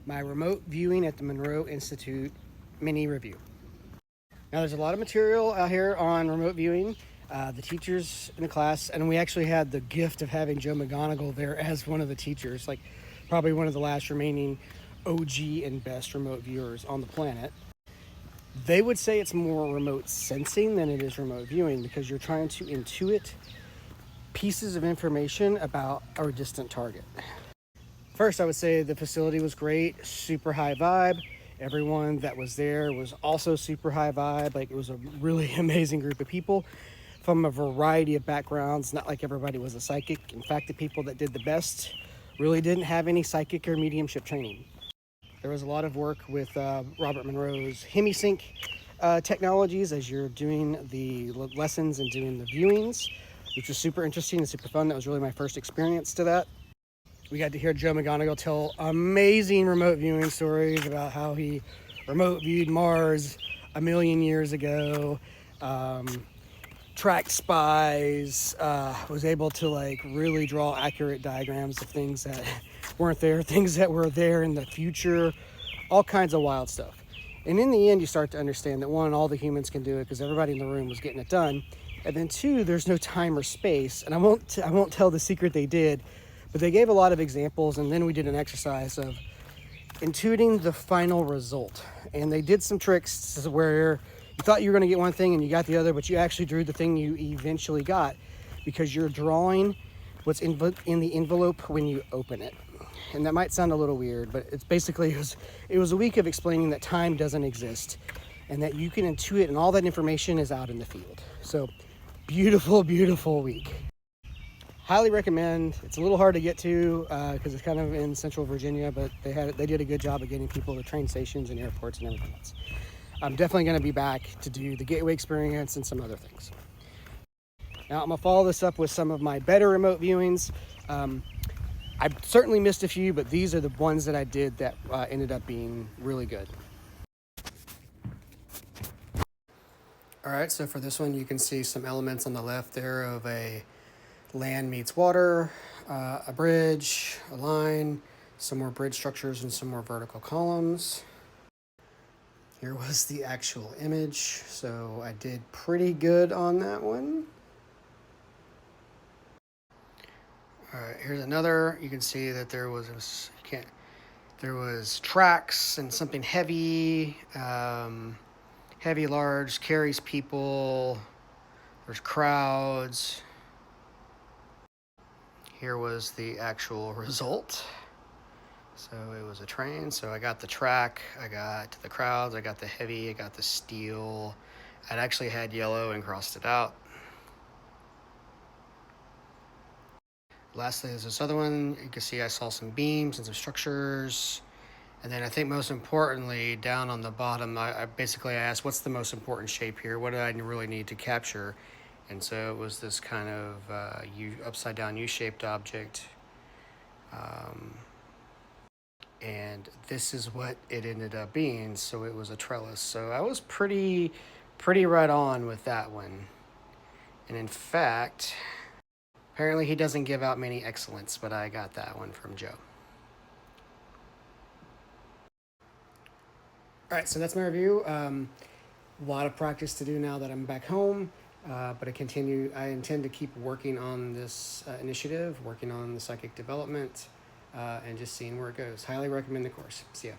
my remote viewing at the Monroe Institute mini review. Now, there's a lot of material out here on remote viewing. The teachers in the class, and we actually had the gift of having Joe McGonagle there as one of the teachers, like probably one of the last remaining OG and best remote viewers on the planet. They would say it's more remote sensing than it is remote viewing because you're trying to intuit pieces of information about a distant target. First, I would say the facility was great, super high vibe. Everyone that was there was also super high vibe. Like, it was a really amazing group of people from a variety of backgrounds. Not like everybody was a psychic. In fact, the people that did the best really didn't have any psychic or mediumship training. There was a lot of work with Robert Monroe's HemiSync technologies as you're doing the lessons and doing the viewings, which was super interesting and super fun. That was really my first experience to that. We got to hear Joe McGonagle tell amazing remote viewing stories about how he remote viewed Mars a million years ago, tracked spies, was able to like really draw accurate diagrams of things that weren't there, things that were there in the future, all kinds of wild stuff. And in the end, you start to understand that one, all the humans can do it because everybody in the room was getting it done. And then two, there's no time or space. And I won't tell the secret they did, but they gave a lot of examples. And then we did an exercise of intuiting the final result. And they did some tricks where you thought you were going to get one thing and you got the other, but you actually drew the thing you eventually got because you're drawing what's in the envelope when you open it. And that might sound a little weird, but it's basically, it was a week of explaining that time doesn't exist and that you can intuit and all that information is out in the field. So beautiful, beautiful week. Highly recommend. It's a little hard to get to because it's kind of in central Virginia, but they did a good job of getting people to train stations and airports and everything else. I'm definitely going to be back to do the Gateway experience and some other things. Now, I'm going to follow this up with some of my better remote viewings. I certainly missed a few, but these are the ones that I did that ended up being really good. All right, so for this one, you can see some elements on the left there of a land meets water, a bridge, a line, some more bridge structures, and some more vertical columns. Here was the actual image, so I did pretty good on that one. All right, here's another. You can see that there was tracks and something heavy, heavy, large, carries people. There's crowds. Here was the actual result. So it was a train. So I got the track, I got the crowds, I got the heavy, I got the steel. I'd actually had yellow and crossed it out. Lastly, there's this other one. You can see I saw some beams and some structures. And then I think most importantly, down on the bottom, I basically asked, what's the most important shape here? What do I really need to capture? And so it was this kind of upside down U-shaped object. And this is what it ended up being. So it was a trellis. So I was pretty right on with that one. And in fact, apparently he doesn't give out many excellents, but I got that one from Joe. All right, so that's my review. A lot of practice to do now that I'm back home, but I intend to keep working on this initiative, working on the psychic development, and just seeing where it goes. Highly recommend the course. See ya.